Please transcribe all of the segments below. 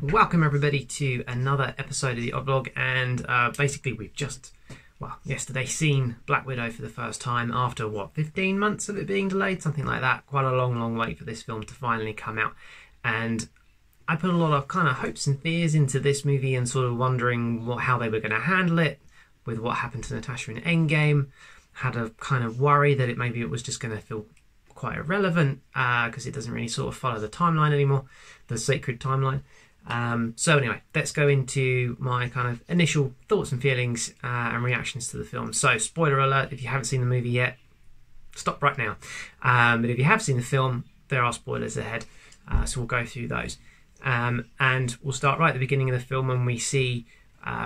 Welcome everybody to another episode of the Odd and basically we've just, yesterday seen Black Widow for the first time after, 15 months of it being delayed? Something like that. Quite a long wait for this film to finally come out. And I put a lot of kind of hopes and fears into this movie and sort of wondering how they were going to handle it with what happened to Natasha in Endgame. Had a kind of worry that maybe it was just going to feel quite irrelevant because it doesn't really sort of follow the timeline anymore, the sacred timeline. So anyway, let's go into my kind of initial thoughts and feelings and reactions to the film. So spoiler alert, if you haven't seen the movie yet, stop right now. But if you have seen the film, there are spoilers ahead, so we'll go through those. And we'll start right at the beginning of the film when we see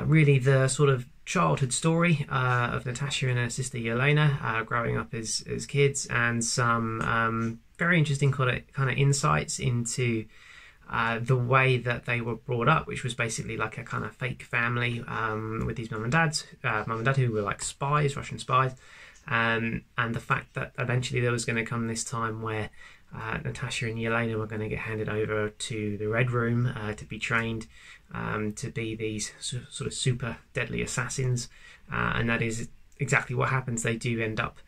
really the sort of childhood story of Natasha and her sister Yelena growing up as kids, and some very interesting kind of insights into the way that they were brought up, which was basically like a kind of fake family with these mum and dad who were like spies, Russian spies, and the fact that eventually there was going to come this time where Natasha and Yelena were going to get handed over to the Red Room to be trained to be these sort of super deadly assassins, and that is exactly what happens. They do end up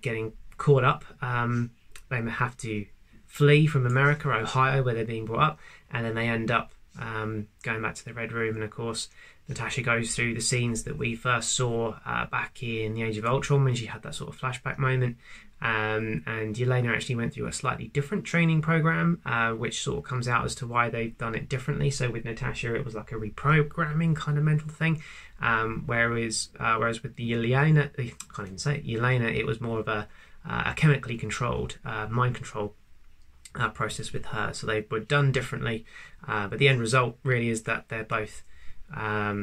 getting caught up. They have to flee from America, Ohio, where they're being brought up, and then they end up going back to the Red Room. And of course, Natasha goes through the scenes that we first saw back in the Age of Ultron when she had that sort of flashback moment. And Yelena actually went through a slightly different training program, which sort of comes out as to why they've done it differently. So with Natasha, it was like a reprogramming kind of mental thing, whereas with the Yelena, I can't even say it, Yelena, it was more of a chemically controlled, mind control process with her. So they were done differently, but the end result really is that they're both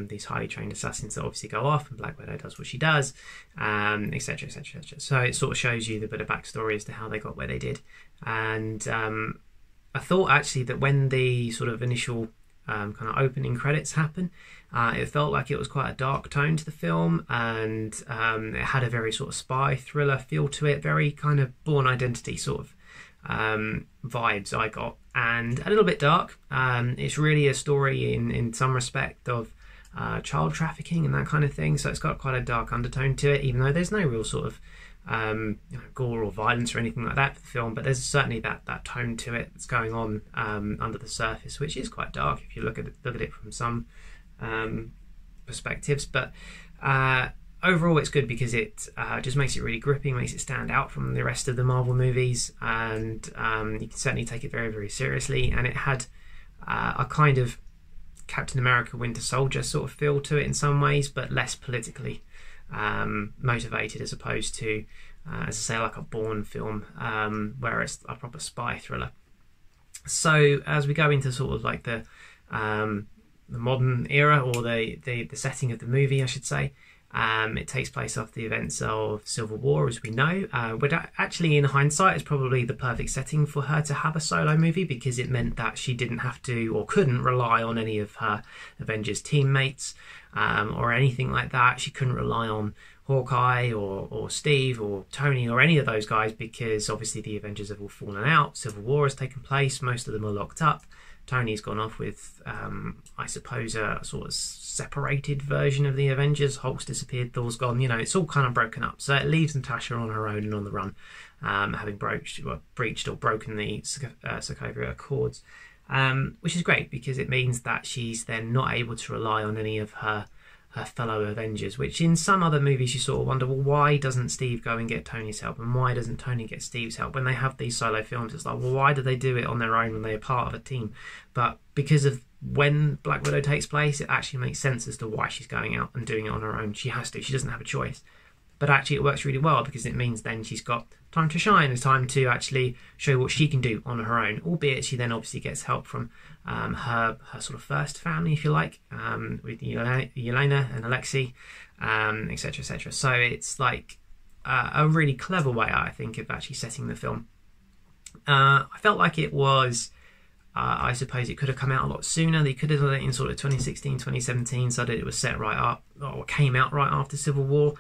these highly trained assassins that obviously go off, and Black Widow does what she does, etc, etc, etc. So it sort of shows you the bit of backstory as to how they got where they did. And I thought actually that when the sort of initial kind of opening credits happen, it felt like it was quite a dark tone to the film, and it had a very sort of spy thriller feel to it, very kind of Bourne Identity sort of vibes I got, and a little bit dark. It's really a story in some respect of child trafficking and that kind of thing, so it's got quite a dark undertone to it, even though there's no real sort of gore or violence or anything like that for the film, but there's certainly that tone to it that's going on under the surface, which is quite dark if you look at it from some perspectives. But overall it's good because it just makes it really gripping, makes it stand out from the rest of the Marvel movies, and you can certainly take it very, very seriously. And it had a kind of Captain America Winter Soldier sort of feel to it in some ways, but less politically motivated, as opposed to, as I say, like a Bourne film, where it's a proper spy thriller. So as we go into sort of like the modern era, or the setting of the movie, I should say, it takes place after the events of Civil War, as we know. But actually, in hindsight, it's probably the perfect setting for her to have a solo movie, because it meant that she didn't have to or couldn't rely on any of her Avengers teammates or anything like that. She couldn't rely on Hawkeye or Steve or Tony or any of those guys, because obviously the Avengers have all fallen out. Civil War has taken place. Most of them are locked up. Tony's gone off with, I suppose, a sort of separated version of the Avengers. Hulk's disappeared, Thor's gone. It's all kind of broken up. So it leaves Natasha on her own and on the run, having breached or broken the Sokovia Accords, which is great because it means that she's then not able to rely on any of her fellow Avengers, which in some other movies you sort of wonder, well, why doesn't Steve go and get Tony's help, and why doesn't Tony get Steve's help? When they have these solo films, it's like, well, why do they do it on their own when they're part of a team? But because of when Black Widow takes place, it actually makes sense as to why she's going out and doing it on her own. She has to. She doesn't have a choice. But actually it works really well, because it means then she's got time to shine, it's time to actually show what she can do on her own, albeit she then obviously gets help from her sort of first family, if you like, with Yelena and Alexei, etc, etc. So it's like a really clever way, I think, of actually setting the film. I felt like it was, I suppose it could have come out a lot sooner. They could have done it in sort of 2016, 2017, so that it was set right up, or came out right after Civil War.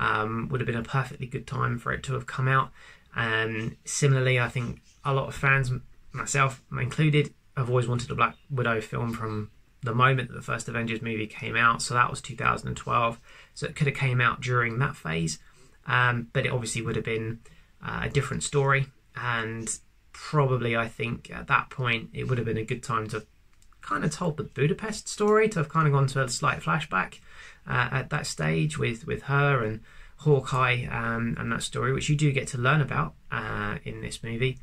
Would have been a perfectly good time for it to have come out. And similarly, I think a lot of fans, myself included, have always wanted a Black Widow film from the moment that the first Avengers movie came out, so that was 2012. So it could have came out during that phase, but it obviously would have been a different story, and probably I think at that point it would have been a good time to kind of told the Budapest story, to have kind of gone to a slight flashback at that stage with her and Hawkeye and that story, which you do get to learn about in this movie.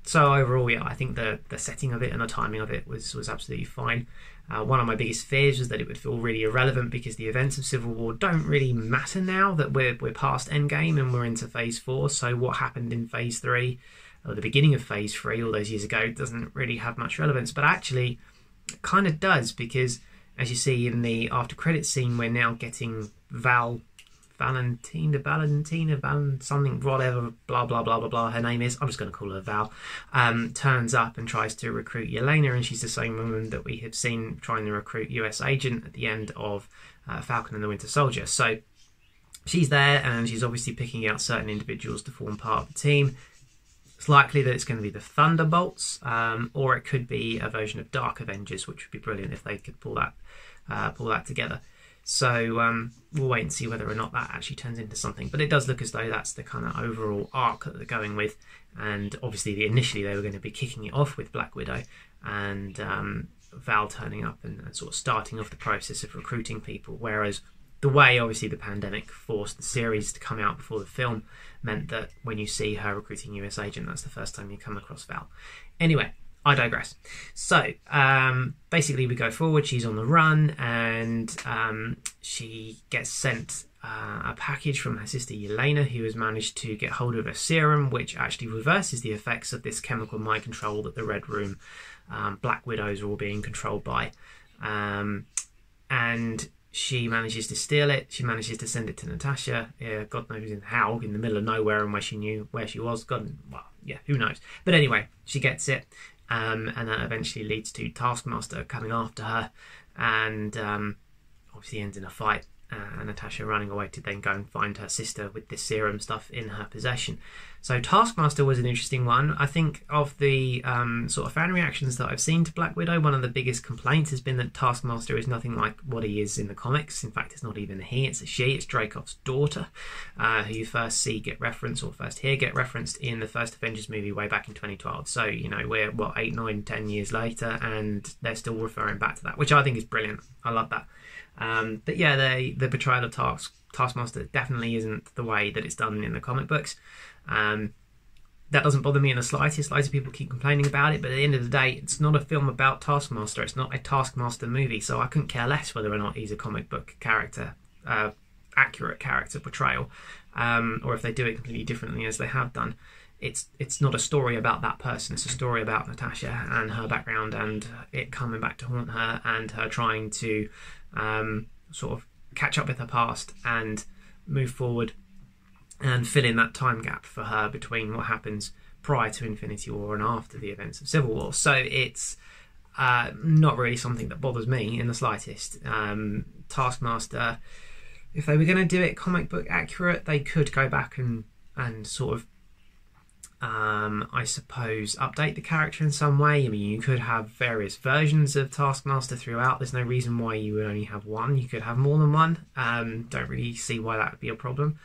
So overall, yeah, I think the setting of it and the timing of it was absolutely fine. One of my biggest fears was that it would feel really irrelevant because the events of Civil War don't really matter now that we're past Endgame and we're into Phase 4. So what happened in Phase 3, or the beginning of Phase 3 all those years ago, doesn't really have much relevance. But actually, it kind of does, because as you see in the after credits scene, we're now getting Valentina, something, whatever, blah, blah, blah, blah, blah, her name is. I'm just going to call her Val. Turns up and tries to recruit Yelena, and she's the same woman that we have seen trying to recruit US Agent at the end of Falcon and the Winter Soldier. So she's there, and she's obviously picking out certain individuals to form part of the team. It's likely that it's going to be the Thunderbolts, or it could be a version of Dark Avengers, which would be brilliant if they could pull that together. So we'll wait and see whether or not that actually turns into something. But it does look as though that's the kind of overall arc that they're going with. And obviously, initially they were going to be kicking it off with Black Widow and Val turning up and sort of starting off the process of recruiting people. Whereas the way, obviously, the pandemic forced the series to come out before the film meant that when you see her recruiting US Agent, that's the first time you come across Val. Anyway, I digress. So basically we go forward, she's on the run, and she gets sent a package from her sister Yelena, who has managed to get hold of a serum which actually reverses the effects of this chemical mind control that the Red Room Black Widows are all being controlled by. And she manages to steal it. She manages to send it to Natasha. God knows how, in the middle of nowhere, and where she knew where she was. God, well, yeah, who knows? But anyway, she gets it. And that eventually leads to Taskmaster coming after her, and obviously ends in a fight, and Natasha running away to then go and find her sister with this serum stuff in her possession. So Taskmaster was an interesting one. I think of the sort of fan reactions that I've seen to Black Widow, one of the biggest complaints has been that Taskmaster is nothing like what he is in the comics. In fact, it's not even a he, it's a she. It's Dreykov's daughter, who you first see get referenced, or first hear get referenced in the first Avengers movie way back in 2012. So, you know, we're, what, 8, 9, 10 years later, and they're still referring back to that, which I think is brilliant. I love that. But yeah, the portrayal of Taskmaster definitely isn't the way that it's done in the comic books. That doesn't bother me in the slightest. Loads of people keep complaining about it, but at the end of the day, it's not a film about Taskmaster. It's not a Taskmaster movie, so I couldn't care less whether or not he's a comic book character, accurate character portrayal, or if they do it completely differently as they have done. It's not a story about that person. It's a story about Natasha and her background, and it coming back to haunt her, and her trying to sort of catch up with her past and move forward and fill in that time gap for her between what happens prior to Infinity War and after the events of Civil War. So it's not really something that bothers me in the slightest. Taskmaster, if they were going to do it comic book accurate, they could go back and sort of I suppose update the character in some way. I mean, you could have various versions of Taskmaster throughout. There's no reason why you would only have one. You could have more than one. Don't really see why that would be a problem.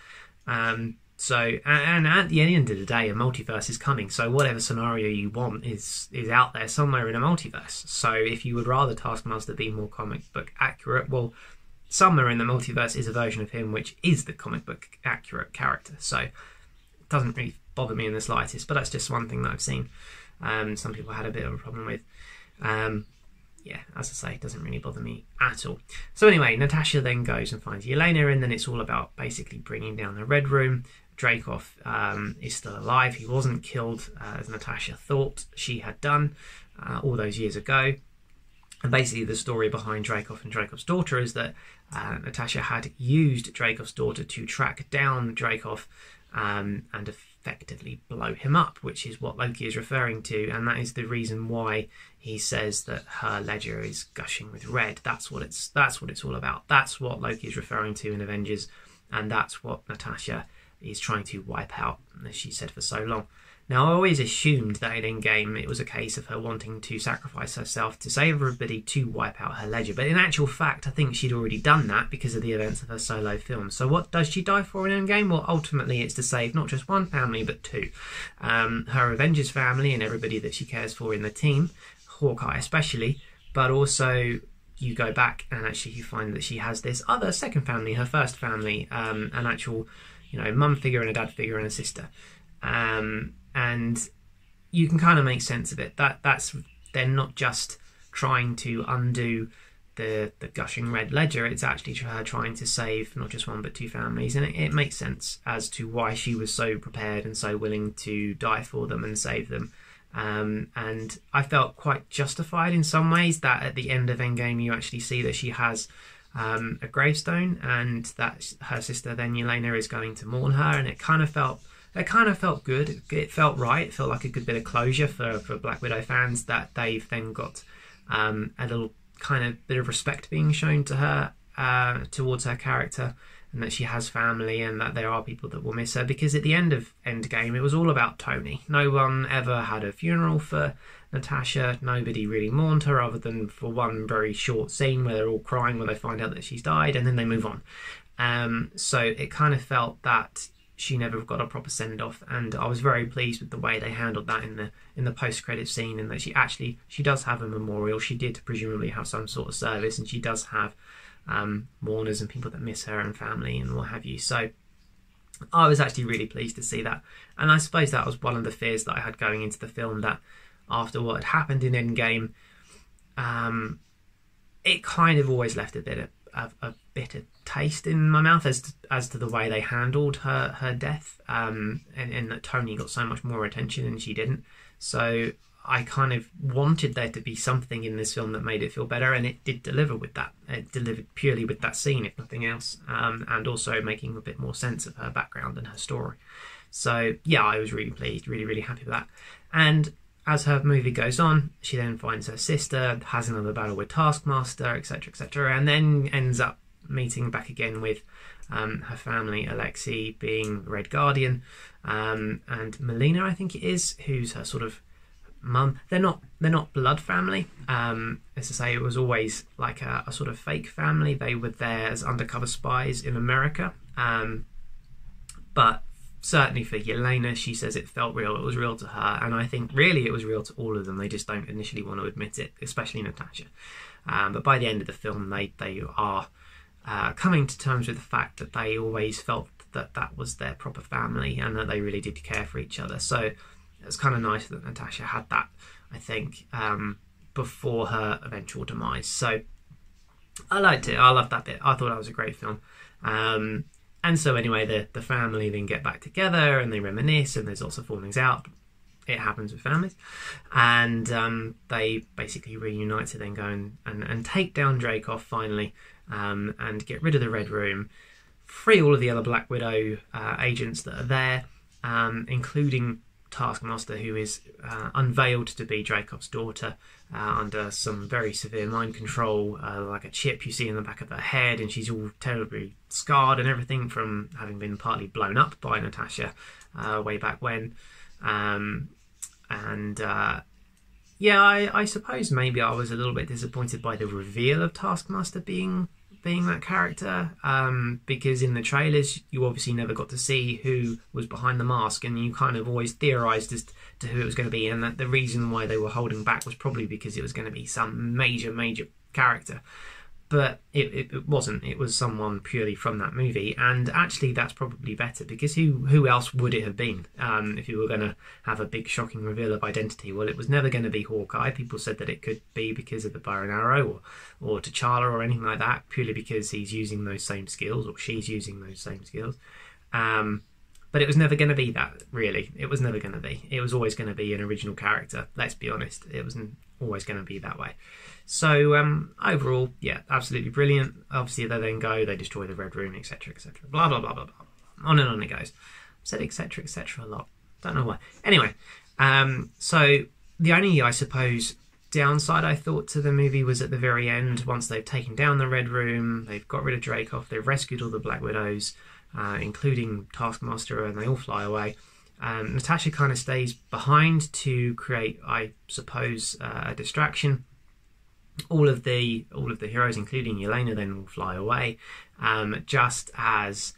So at the end of the day, a multiverse is coming. So whatever scenario you want is out there somewhere in a multiverse. So if you would rather Taskmaster be more comic book accurate, well, somewhere in the multiverse is a version of him which is the comic book accurate character. So it doesn't really bother me in the slightest, but that's just one thing that I've seen some people had a bit of a problem with. Yeah, as I say, it doesn't really bother me at all. So anyway, Natasha then goes and finds Yelena, and then it's all about basically bringing down the Red Room. Dreykov is still alive. He wasn't killed as Natasha thought she had done all those years ago. And basically the story behind Dreykov and Dreykov's daughter is that Natasha had used Dreykov's daughter to track down Dreykov and effectively blow him up, which is what Loki is referring to, and that is the reason why he says that her ledger is gushing with red. That's what it's all about. That's what Loki is referring to in Avengers, and that's what Natasha is trying to wipe out, as she said for so long. Now, I always assumed that in Endgame it was a case of her wanting to sacrifice herself to save everybody to wipe out her ledger. But in actual fact, I think she'd already done that because of the events of her solo film. So what does she die for in Endgame? Well, ultimately it's to save not just one family, but two. Her Avengers family and everybody that she cares for in the team, Hawkeye especially, but also you go back and actually you find that she has this other second family, her first family, an actual, mum figure and a dad figure and a sister. And you can kind of make sense of it. That's they're not just trying to undo the gushing red ledger. It's actually her trying to save not just one but two families, and it makes sense as to why she was so prepared and so willing to die for them and save them. And I felt quite justified in some ways that at the end of Endgame you actually see that she has a gravestone, and that her sister then Yelena is going to mourn her, and it kind of felt good. It felt right. It felt like a good bit of closure for Black Widow fans, that they've then got a little kind of bit of respect being shown to her towards her character, and that she has family and that there are people that will miss her. Because at the end of Endgame it was all about Tony. No one ever had a funeral for Natasha. Nobody really mourned her other than for one very short scene where they're all crying when they find out that she's died, and then they move on. So it kind of felt that she never got a proper send-off, and I was very pleased with the way they handled that in the post-credit scene, and that she does have a memorial. She did presumably have some sort of service, and she does have mourners and people that miss her and family and what have you. So I was actually really pleased to see that, and I suppose that was one of the fears that I had going into the film, that after what had happened in Endgame, it kind of always left a bit of a bitter taste in my mouth as to the way they handled her death, and that Tony got so much more attention and she didn't. So I kind of wanted there to be something in this film that made it feel better, and it did deliver with that. It delivered purely with that scene, if nothing else, and also making a bit more sense of her background and her story. So yeah, I was really pleased, really happy with that. And as her movie goes on, she then finds her sister, has another battle with Taskmaster, etc., and then ends up meeting back again with her family, Alexei being Red Guardian, and Melina, I think it is, who's her sort of mum. They're not blood family. As I say, it was always like a sort of fake family. They were there as undercover spies in America, but certainly for Yelena, she says it felt real. It was real to her, and I think really it was real to all of them. They just don't initially want to admit it, especially Natasha. But by the end of the film, they are coming to terms with the fact that they always felt that was their proper family, and that they really did care for each other. So it's kind of nice that Natasha had that, I think, before her eventual demise. So I liked it. I loved that bit. I thought that was a great film. And so anyway, the family then get back together and they reminisce, and there's lots of fallings out. It happens with families. And they basically reunite to then go and take down Dreykov finally, and get rid of the Red Room, free all of the other Black Widow agents that are there, including Taskmaster, who is unveiled to be Dreykov's daughter, under some very severe mind control, like a chip you see in the back of her head, and she's all terribly scarred and everything from having been partly blown up by Natasha way back when. Yeah, I suppose maybe I was a little bit disappointed by the reveal of Taskmaster being that character, because in the trailers you obviously never got to see who was behind the mask, and you kind of always theorised as to who it was going to be, and that the reason why they were holding back was probably because it was going to be some major character. But it wasn't. It was someone purely from that movie, and actually that's probably better, because who else would it have been if you were going to have a big shocking reveal of identity? Well, it was never going to be Hawkeye. People said that it could be because of the bow and arrow, or T'Challa or anything like that, purely because he's using those same skills, or she's using those same skills. But it was never going to be that, really. It was never going to be. It was always going to be an original character, let's be honest. It wasn't always going to be that way. So overall, yeah, absolutely brilliant. Obviously they then go, they destroy the Red Room, etc, blah blah blah blah blah, on and on it goes. I've said etc a lot, don't know why. Anyway, so the only, I suppose, downside I thought to the movie was at the very end, once they've taken down the Red Room, they've got rid of Dreykov, they've rescued all the Black Widows, including Taskmaster, and they all fly away. Natasha kind of stays behind to create, I suppose, a distraction. All of the heroes, including Yelena, then will fly away, just as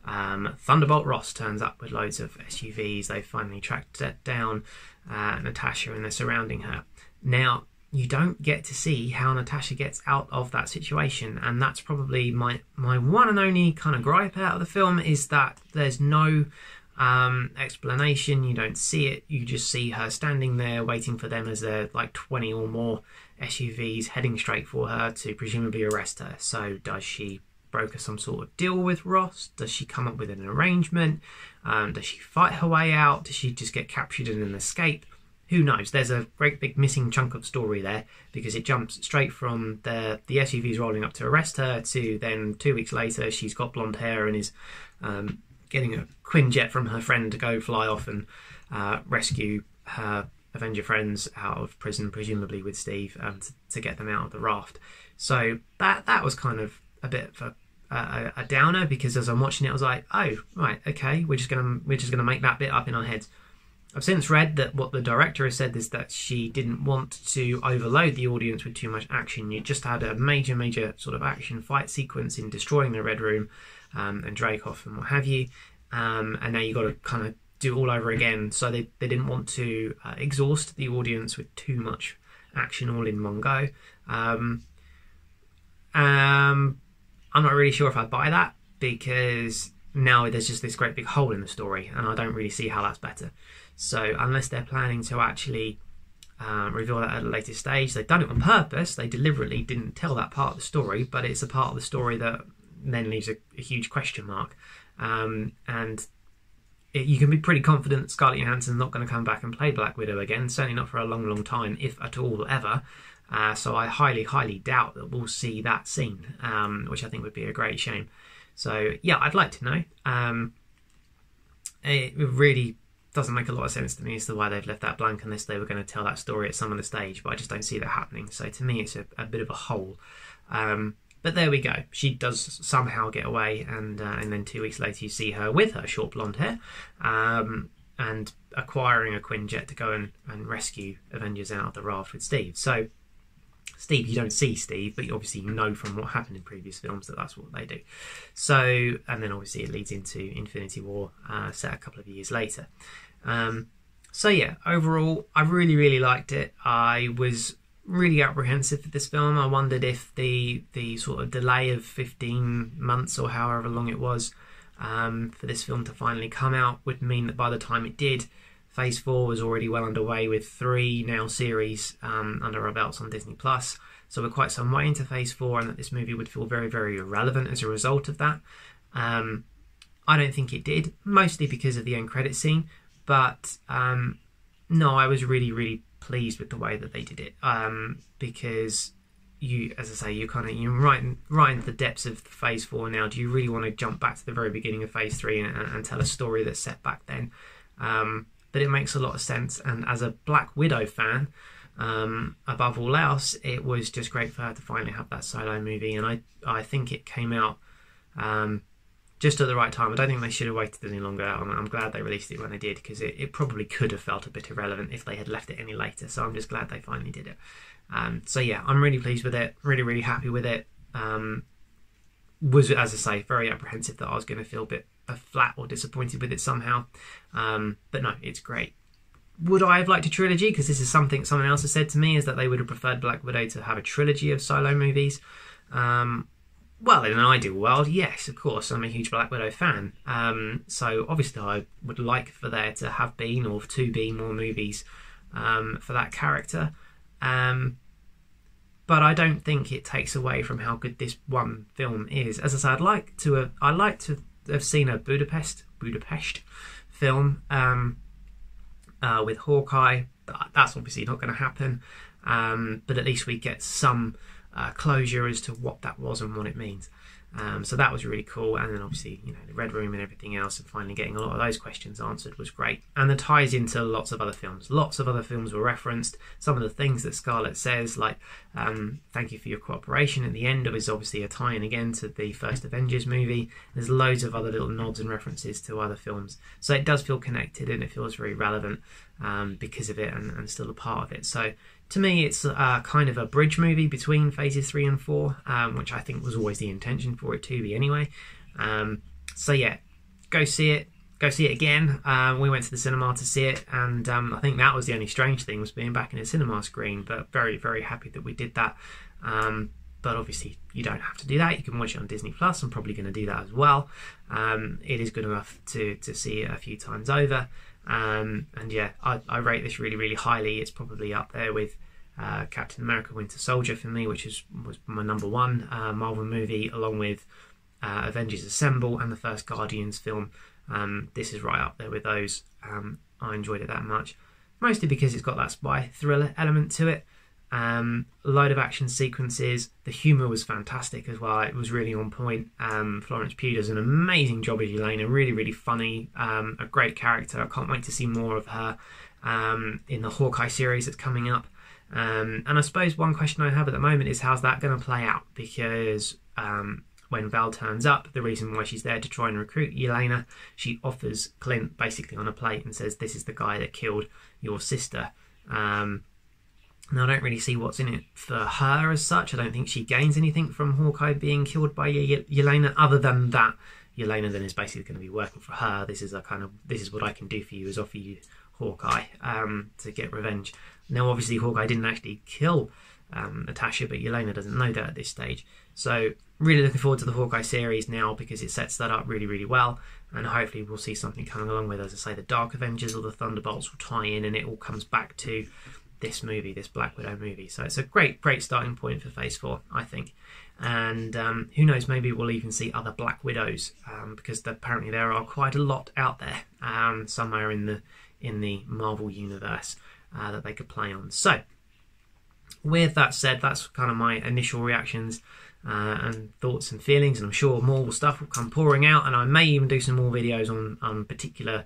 Thunderbolt Ross turns up with loads of SUVs. They finally tracked down Natasha and they're surrounding her. Now, you don't get to see how Natasha gets out of that situation, and that's probably my one and only kind of gripe out of the film, is that there's no explanation. You don't see it. You just see her standing there waiting for them as there are like 20 or more SUVs heading straight for her to presumably arrest her. So does she broker some sort of deal with Ross? Does she come up with an arrangement? Does she fight her way out? Does she just get captured and then escape? Who knows? There's a great big missing chunk of story there, because it jumps straight from the SUVs rolling up to arrest her to then 2 weeks later she's got blonde hair and is getting a Quinjet from her friend to go fly off and rescue her Avenger friends out of prison, presumably with Steve, to get them out of the raft. So that was kind of a bit of a downer, because as I'm watching it I was like, oh right, okay, we're just gonna make that bit up in our heads. I've since read that what the director has said is that she didn't want to overload the audience with too much action. You just had a major sort of action fight sequence in destroying the Red Room and Dreykov and what have you, and now you've got to kind of do all over again. So they didn't want to exhaust the audience with too much action all in one go. I'm not really sure if I buy that, because now there's just this great big hole in the story and I don't really see how that's better. So unless they're planning to actually reveal that at a later stage, they've done it on purpose. They deliberately didn't tell that part of the story, but it's a part of the story that then leaves a huge question mark. You can be pretty confident that Scarlett Johansson's not going to come back and play Black Widow again, certainly not for a long time, if at all ever. So I highly doubt that we'll see that scene, which I think would be a great shame. So yeah, I'd like to know. It really doesn't make a lot of sense to me as to why they've left that blank, unless they were going to tell that story at some other stage, but I just don't see that happening. So to me it's a bit of a hole. But there we go. She does somehow get away, and then 2 weeks later you see her with her short blonde hair and acquiring a Quinjet to go and rescue Avengers out of the raft with Steve. So Steve, you don't see Steve, but you obviously know from what happened in previous films that that's what they do. So, and then obviously it leads into Infinity War, set a couple of years later. So yeah, overall, I really liked it. I was really apprehensive for this film. I wondered if the sort of delay of 15 months or however long it was for this film to finally come out would mean that by the time it did, Phase 4 was already well underway, with 3 now series under our belts on Disney+. So we're quite some way into Phase 4, and that this movie would feel very irrelevant as a result of that. I don't think it did, mostly because of the end credit scene, but no, I was really pleased with the way that they did it, because you, as I say, you're right into the depths of Phase 4 now. Do you really want to jump back to the very beginning of Phase 3 and tell a story that's set back then? But it makes a lot of sense, and as a Black Widow fan, above all else, it was just great for her to finally have that solo movie, and I think it came out just at the right time. I don't think they should have waited any longer. I'm glad they released it when they did, because it probably could have felt a bit irrelevant if they had left it any later, so I'm just glad they finally did it. So yeah, I'm really pleased with it, really happy with it. Was, as I say, very apprehensive that I was going to feel a bit flat or disappointed with it somehow, but no, it's great. Would I have liked a trilogy? Because this is something someone else has said to me, is that they would have preferred Black Widow to have a trilogy of solo movies. Well, in an ideal world, yes, of course, I'm a huge Black Widow fan, so obviously I would like for there to have been, or to be, more movies for that character. But I don't think it takes away from how good this one film is. As I said, I'd like to have seen a Budapest film with Hawkeye. That's obviously not going to happen. But at least we get some closure as to what that was and what it means. So that was really cool. And then obviously, you know, the Red Room and everything else, and finally getting a lot of those questions answered was great. And the ties into lots of other films. Lots of other films were referenced. Some of the things that Scarlett says, like, thank you for your cooperation at the end, is obviously a tie-in again to the first Avengers movie. There's loads of other little nods and references to other films. So it does feel connected, and it feels very relevant because of it, and still a part of it. So to me, it's kind of a bridge movie between phases 3 and 4, which I think was always the intention for it to be anyway. So yeah, go see it. Go see it again. We went to the cinema to see it, and I think that was the only strange thing, was being back in a cinema screen, but very, very happy that we did that. But obviously you don't have to do that. You can watch it on Disney Plus. I'm probably going to do that as well. It is good enough to see it a few times over. And yeah, I rate this really, really highly. It's probably up there with Captain America Winter Soldier for me, which was my #1 Marvel movie, along with Avengers Assemble and the first Guardians film. This is right up there with those. I enjoyed it that much, mostly because it's got that spy thriller element to it. A load of action sequences. The humour was fantastic as well. It was really on point. Florence Pugh does an amazing job as Yelena. Really, really funny. A great character. I can't wait to see more of her in the Hawkeye series that's coming up. And I suppose one question I have at the moment is, how's that going to play out? Because when Val turns up, the reason why she's there to try and recruit Yelena, she offers Clint basically on a plate and says, this is the guy that killed your sister. Now, I don't really see what's in it for her as such. I don't think she gains anything from Hawkeye being killed by Yelena, other than that Yelena then is basically going to be working for her. This is what I can do for you, is offer you Hawkeye to get revenge. Now, obviously, Hawkeye didn't actually kill Natasha, but Yelena doesn't know that at this stage. So really looking forward to the Hawkeye series now, because it sets that up really, really well. And hopefully we'll see something coming along with, as I say, the Dark Avengers or the Thunderbolts will tie in, and it all comes back to this movie, this Black Widow movie. So it's a great, great starting point for Phase 4, I think. And who knows, maybe we'll even see other Black Widows, because apparently there are quite a lot out there somewhere in the Marvel universe that they could play on. So with that said, that's kind of my initial reactions and thoughts and feelings, and I'm sure more stuff will come pouring out, and I may even do some more videos on particular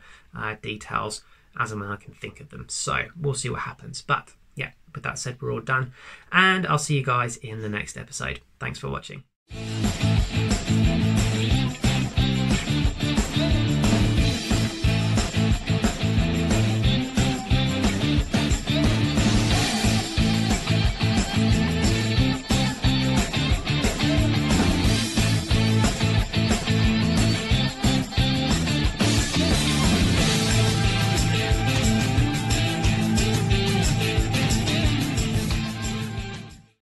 details as and when I can think of them. So we'll see what happens. But yeah, with that said, we're all done, and I'll see you guys in the next episode. Thanks for watching.